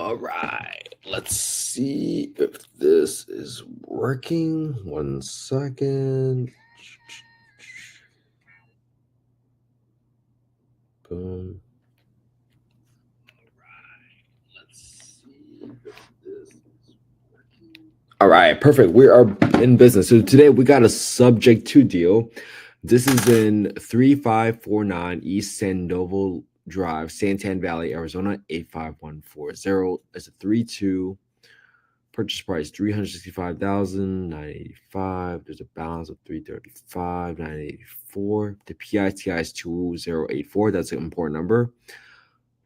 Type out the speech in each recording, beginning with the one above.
All right, let's see if this is working. 1 second. Boom. Let's see if this is working. All right, perfect. We are in business. So today we got a subject to deal. This is in 3549 East Sandoval Drive, Santan Valley, Arizona, 85140. It's a 3-2. Purchase price $365,985. There's a balance of $335,984. The PITI is 2084. That's an important number.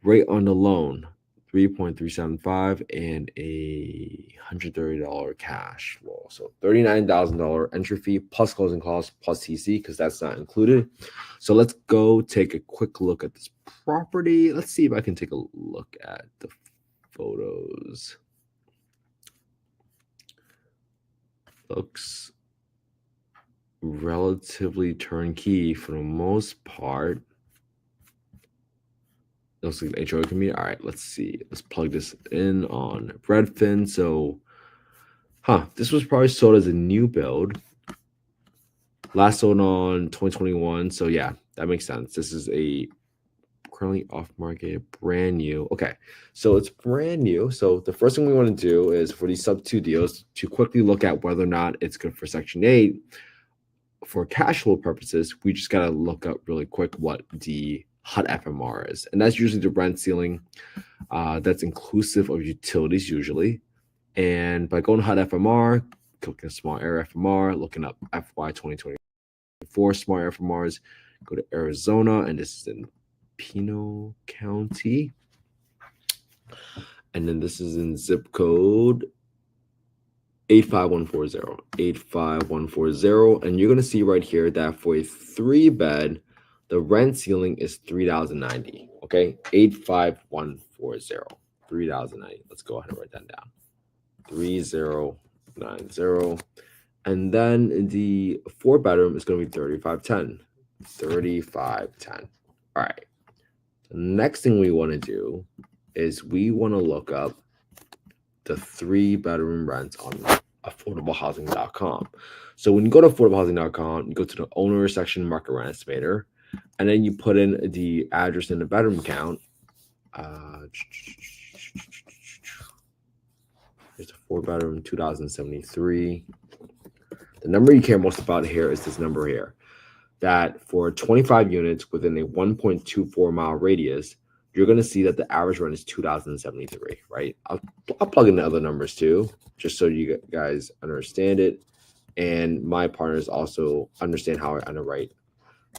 Rate on the loan 3.375 and a $130 cash flow. So $39,000 entry fee plus closing costs plus TC because that's not included. So let's go take a quick look at this property. Let's see if I can take a look at the photos. Looks relatively turnkey for the most part. Looks like an HOA community. All right, let's see. Let's plug this in on Redfin. So, this was probably sold as a new build. Last sold on 2021. So yeah, that makes sense. This is a currently off market, brand new. Okay, so it's brand new. So the first thing we want to do is for these sub-2 deals to quickly look at whether or not it's good for Section 8. For cash flow purposes, we just got to look up really quick what the HUD FMR is. And that's usually the rent ceiling that's inclusive of utilities usually. And by going to HUD FMR, clicking small area FMR, looking up FY 2024 small area FMRs, go to Arizona, and this is in Pino County. And then this is in zip code 85140. 85140. And you're going to see right here that for a 3-bed, the rent ceiling is $3,090. Okay, 85140. 3,090. Let's go ahead and write that down. 3090. And then the 4-bedroom is going to be 3510. 3510. All right. The next thing we want to do is we want to look up the 3-bedroom rents on affordablehousing.com. So when you go to affordablehousing.com, you go to the owner section, market rent estimator, and then you put in the address and the bedroom count. There's a 4-bedroom, 2073. The number you care most about here is this number here. That for 25 units within a 1.24 mile radius, you're going to see that the average rent is $2,073, right? I'll plug in the other numbers too, just so you guys understand it. And my partners also understand how I underwrite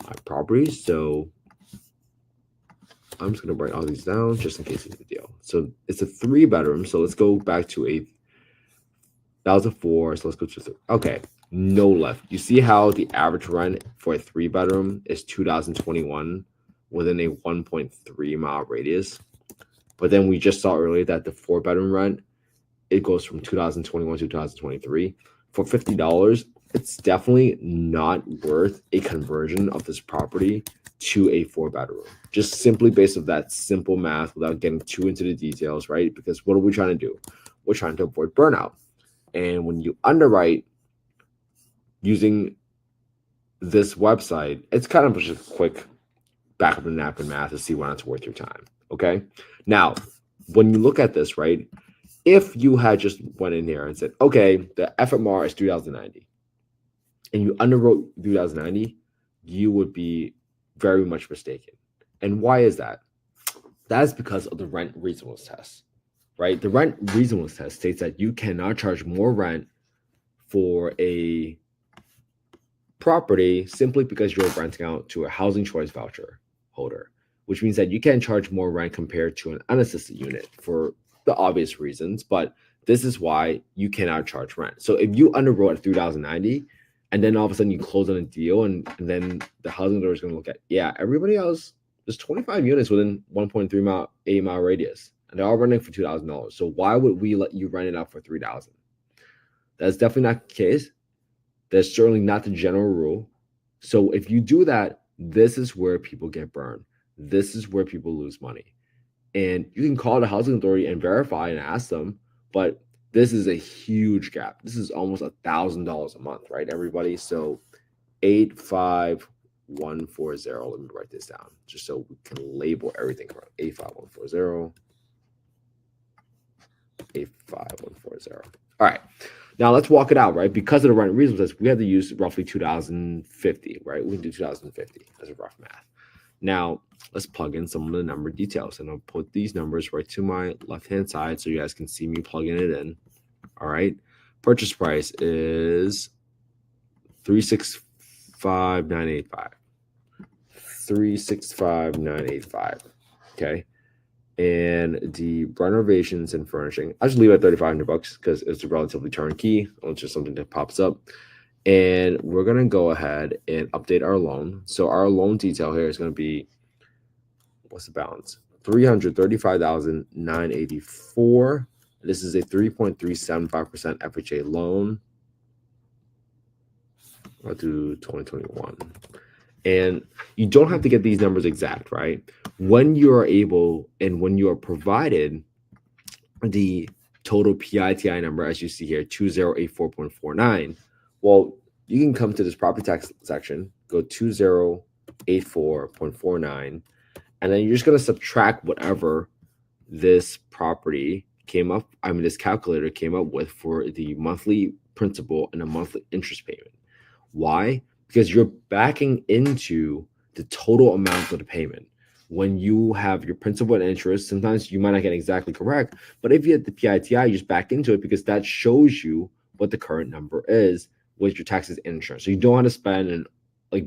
my properties. So I'm just going to write all these down just in case it's a deal. So it's a 3-bedroom. So let's go back to that was a 4. So let's go to 3. Okay. No left. You see how the average rent for a 3-bedroom is $2,021 within a 1.3 mile radius. But then we just saw earlier that the 4-bedroom rent, it goes from 2021 to 2023. For $50, it's definitely not worth a conversion of this property to a 4-bedroom. Just simply based on that simple math without getting too into the details, right? Because what are we trying to do? We're trying to avoid burnout. And when you underwrite using this website, it's kind of just a quick back of the napkin math to see when it's worth your time. Okay. Now, when you look at this, right, if you had just went in here and said, okay, the FMR is 3,090 and you underwrote 3,090, you would be very much mistaken. And why is that? That's because of the rent reasonableness test, right? The rent reasonableness test states that you cannot charge more rent for a property simply because you're renting out to a housing choice voucher holder, which means that you can charge more rent compared to an unassisted unit for the obvious reasons. But this is why you cannot charge rent. So if you underwrote at 3,090 and then all of a sudden you close on a deal and then the housing authority is going to look at, yeah, everybody else, there's 25 units within 1.3 mile radius and they're all renting for $2,000. So why would we let you rent it out for $3,000? That's definitely not the case. That's certainly not the general rule. So if you do that, this is where people get burned. This is where people lose money. And you can call the housing authority and verify and ask them, but this is a huge gap. This is almost $1,000 a month, right, everybody? So 85140. Let me write this down just so we can label everything correct. 85140. 85140. All right. Now let's walk it out, right? Because of the rent reasonableness, we have to use roughly 2050, right? We can do 2050 as a rough math. Now let's plug in some of the number details, and I'll put these numbers right to my left-hand side so you guys can see me plugging it in. All right. Purchase price is 365,985. 365,985. Okay. And the renovations and furnishing, I just leave it at $3,500 because it's relatively turnkey. It's just something that pops up. And we're going to go ahead and update our loan. So our loan detail here is going to be, what's the balance? $335,984. This is a 3.375% FHA loan. I'll do 2021. And you don't have to get these numbers exact, right? When you are able and when you are provided the total PITI number, as you see here, 2084.49, well, you can come to this property tax section, go 2084.49, and then you're just going to subtract whatever this property came up, this calculator came up with for the monthly principal and a monthly interest payment. Why? Because you're backing into the total amount of the payment. When you have your principal and interest, sometimes you might not get exactly correct, but if you have the PITI, you just back into it because that shows you what the current number is with your taxes and insurance. So you don't want to spend and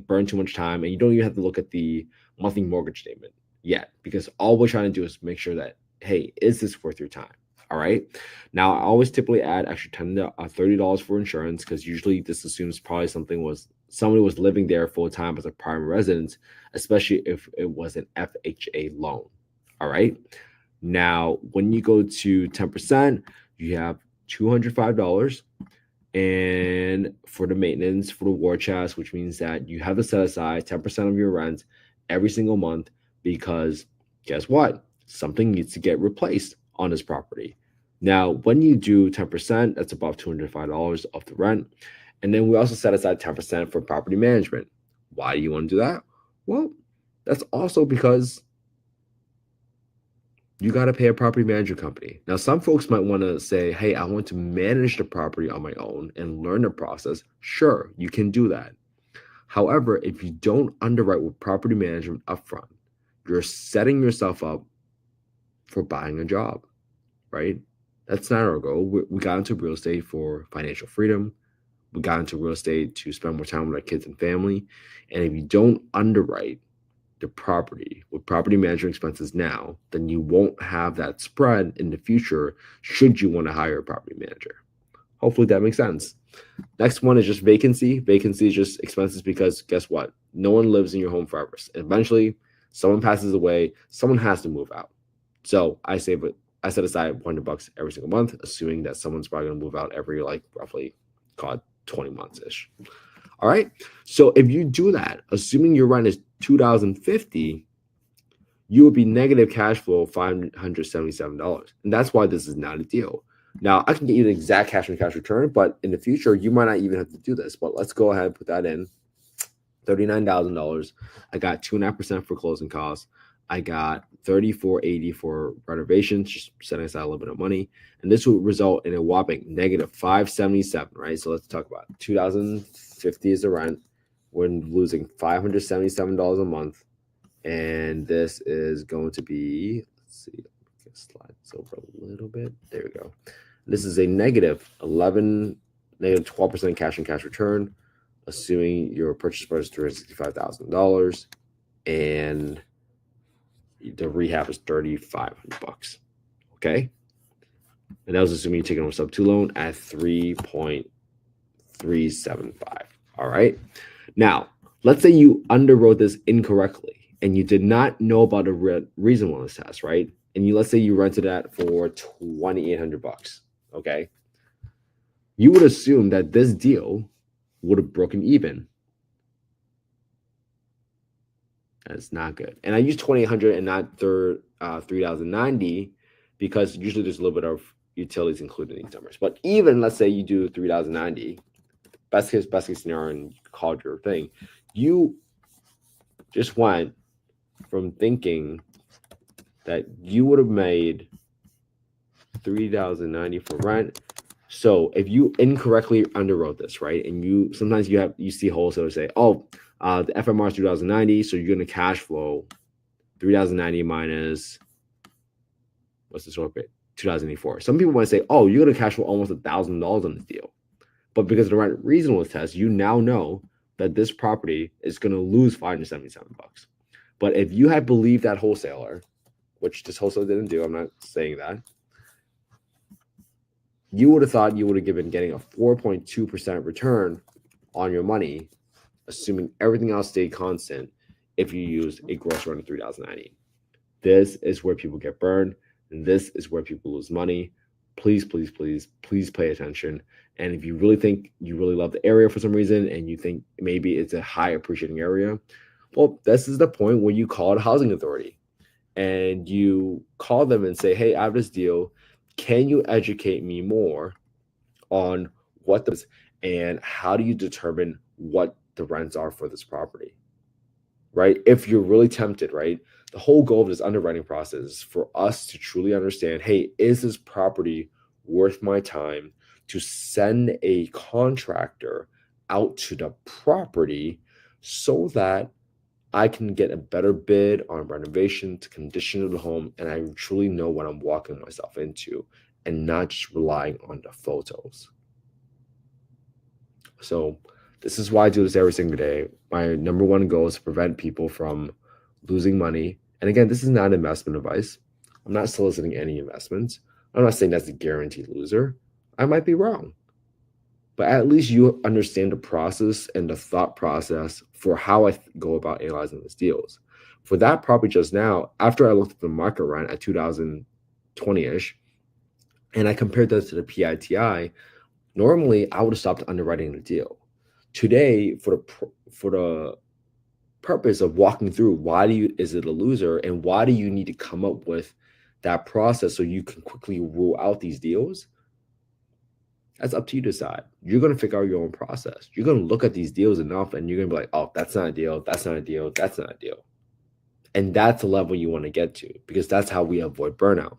burn too much time, and you don't even have to look at the monthly mortgage statement yet, because all we're trying to do is make sure that, hey, is this worth your time? All right. Now, I always typically add extra $30 for insurance because usually this assumes probably somebody was living there full time as a primary residence, especially if it was an FHA loan. All right. Now, when you go to 10%, you have $205. And for the maintenance, for the war chest, which means that you have to set aside 10% of your rent every single month because guess what? Something needs to get replaced on this property. Now, when you do 10%, that's about $205 off the rent. And then we also set aside 10% for property management. Why do you want to do that? Well, that's also because you got to pay a property management company. Now, some folks might want to say, hey, I want to manage the property on my own and learn the process. Sure, you can do that. However, if you don't underwrite with property management upfront, you're setting yourself up for buying a job, right? That's not our goal. We got into real estate for financial freedom. We got into real estate to spend more time with our kids and family. And if you don't underwrite the property with property management expenses now, then you won't have that spread in the future should you want to hire a property manager. Hopefully that makes sense. Next one is just vacancy. Vacancy is just expenses because guess what? No one lives in your home forever. Eventually, someone passes away, someone has to move out. So I set aside $100 every single month, assuming that someone's probably going to move out every roughly, call it 20 months-ish. All right. So if you do that, assuming your rent is $2,050, you would be negative cash flow of $577. And that's why this is not a deal. Now, I can get you the exact cash on cash return, but in the future, you might not even have to do this. But let's go ahead and put that in. $39,000. I got 2.5% for closing costs. I got $34.80 for renovations, just setting aside a little bit of money. And this will result in a whopping negative $577, right? So let's talk about $2,050 is the rent. We're losing $577 a month. And this is going to be, let's see, slide this over a little bit. There we go. This is a negative 12% cash on cash return, assuming your purchase price is $365,000 and the rehab is $3,500. Okay. And that was assuming you're taking on a sub 2 loan at 3.375. All right. Now, let's say you underwrote this incorrectly and you did not know about a reasonableness test, right? And let's say you rented that for $2,800. Okay. You would assume that this deal would have broken even. That's not good. And I use $2,800 and not $3,090 because usually there's a little bit of utilities included in these numbers. But even let's say you do $3,090, best case scenario, and you called your thing, you just went from thinking that you would have made $3,090 for rent. So if you incorrectly underwrote this, right, and you sometimes you see wholesalers say, oh, the FMR is $3,090, so you're going to cash flow $3,090 minus what's the sort rate? $2,084. Some people might say, oh, you're going to cash flow almost $1,000 on this deal. But because of the rent reasonableness test, you now know that this property is going to lose $577. But if you had believed that wholesaler, which this wholesaler didn't do, I'm not saying that, you would have thought you would have getting a 4.2% return on your money, assuming everything else stayed constant, if you used a gross rent of $3,090. This is where people get burned, and this is where people lose money. Please, please, please, please pay attention. And if you really think you really love the area for some reason, and you think maybe it's a high appreciating area, well, this is the point where you call a housing authority and you call them and say, hey, I have this deal. Can you educate me more on what this and how do you determine what the rents are for this property, right? If you're really tempted, right? The whole goal of this underwriting process is for us to truly understand, hey, is this property worth my time to send a contractor out to the property so that I can get a better bid on renovation to condition of the home, and I truly know what I'm walking myself into and not just relying on the photos. So this is why I do this every single day. My number one goal is to prevent people from losing money. And again, this is not investment advice. I'm not soliciting any investments. I'm not saying that's a guaranteed loser. I might be wrong. But at least you understand the process and the thought process for how I go about analyzing these deals. For that property just now, after I looked at the market rent at 2020-ish, and I compared that to the PITI, normally I would have stopped underwriting the deal. Today, for the purpose of walking through is it a loser and why do you need to come up with that process so you can quickly rule out these deals, that's up to you to decide. You're going to figure out your own process. You're going to look at these deals enough and you're going to be like, oh, that's not a deal, that's not a deal, that's not a deal. And that's the level you want to get to, because that's how we avoid burnout.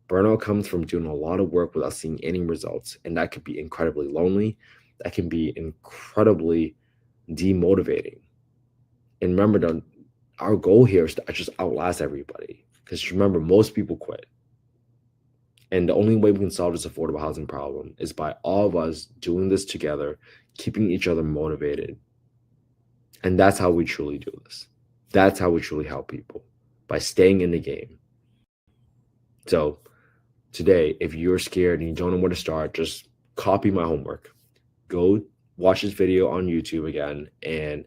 Burnout comes from doing a lot of work without seeing any results, and that could be incredibly lonely. That can be incredibly demotivating. And remember, our goal here is to just outlast everybody, because remember, most people quit. And the only way we can solve this affordable housing problem is by all of us doing this together, keeping each other motivated. And that's how we truly do this. That's how we truly help people, by staying in the game. So today, if you're scared and you don't know where to start, just copy my homework. Go watch this video on YouTube again and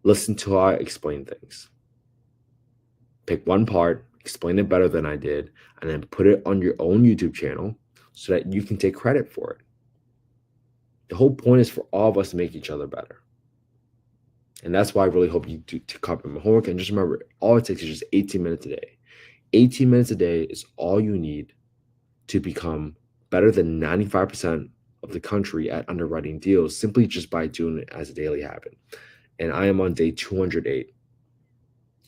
listen to how I explain things. Pick one part, explain it better than I did, and then put it on your own YouTube channel so that you can take credit for it. The whole point is for all of us to make each other better. And that's why I really hope you do to copy my homework. And just remember, all it takes is just 18 minutes a day. 18 minutes a day is all you need to become better than 95% of the country at underwriting deals, simply just by doing it as a daily habit. And I am on day 208.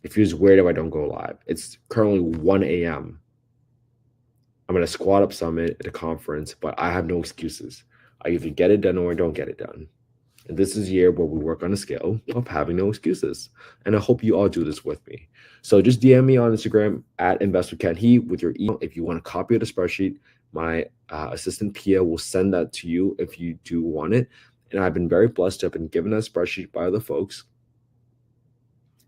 If you're just worried if I don't go live, it's currently 1 a.m. I'm at a Squad Up Summit at a conference, but I have no excuses. I either get it done or I don't get it done. And this is a year where we work on a scale of having no excuses. And I hope you all do this with me. So just DM me on Instagram at InvestWithKenHe with your email if you want a copy of the spreadsheet. My assistant Pia will send that to you if you do want it. And I've been very blessed to have been given that spreadsheet by other folks.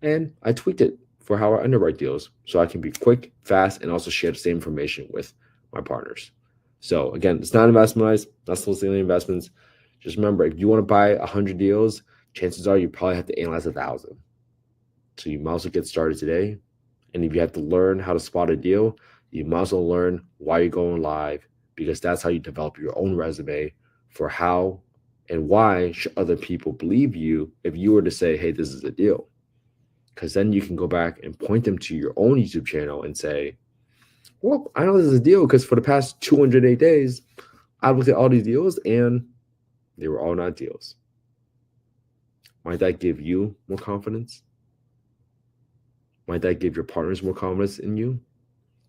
And I tweaked it for how I underwrite deals so I can be quick, fast, and also share the same information with my partners. So again, it's not investment, not soliciting investments. Just remember, if you want to buy 100 deals, chances are you probably have to analyze 1,000. So you might as well get started today. And if you have to learn how to spot a deal, you might as well learn why you're going live, because that's how you develop your own resume for how and why should other people believe you if you were to say, hey, this is a deal. because then you can go back and point them to your own YouTube channel and say, well, I know this is a deal because for the past 208 days, I've looked at all these deals and they were all not deals. Might that give you more confidence? Might that give your partners more confidence in you?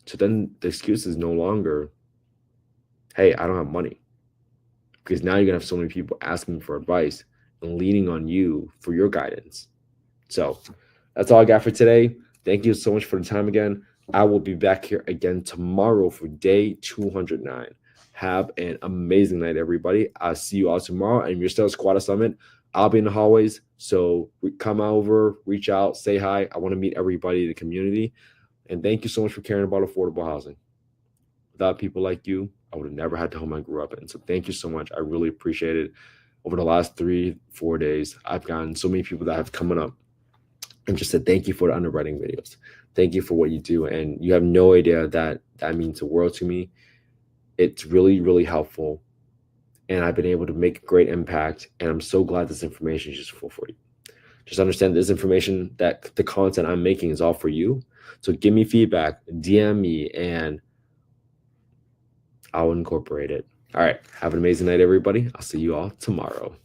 So then the excuse is no longer, hey, I don't have money. Because now you're going to have so many people asking for advice and leaning on you for your guidance. So that's all I got for today. Thank you so much for the time again. I will be back here again tomorrow for day 209. Have an amazing night, everybody. I'll see you all tomorrow. And if you're still at Squatter Summit, I'll be in the hallways. So come over, reach out, say hi. I want to meet everybody in the community. And thank you so much for caring about affordable housing. Without people like you, I would have never had the home I grew up in. So thank you so much. I really appreciate it. Over the last 3-4 days, I've gotten so many people that have come up and just said, thank you for the underwriting videos. Thank you for what you do. And you have no idea that that means the world to me. It's really, really helpful. And I've been able to make a great impact. And I'm so glad this information is useful for you. Just understand this information, that the content I'm making is all for you. So give me feedback, DM me, and I'll incorporate it. All right. Have an amazing night, everybody. I'll see you all tomorrow.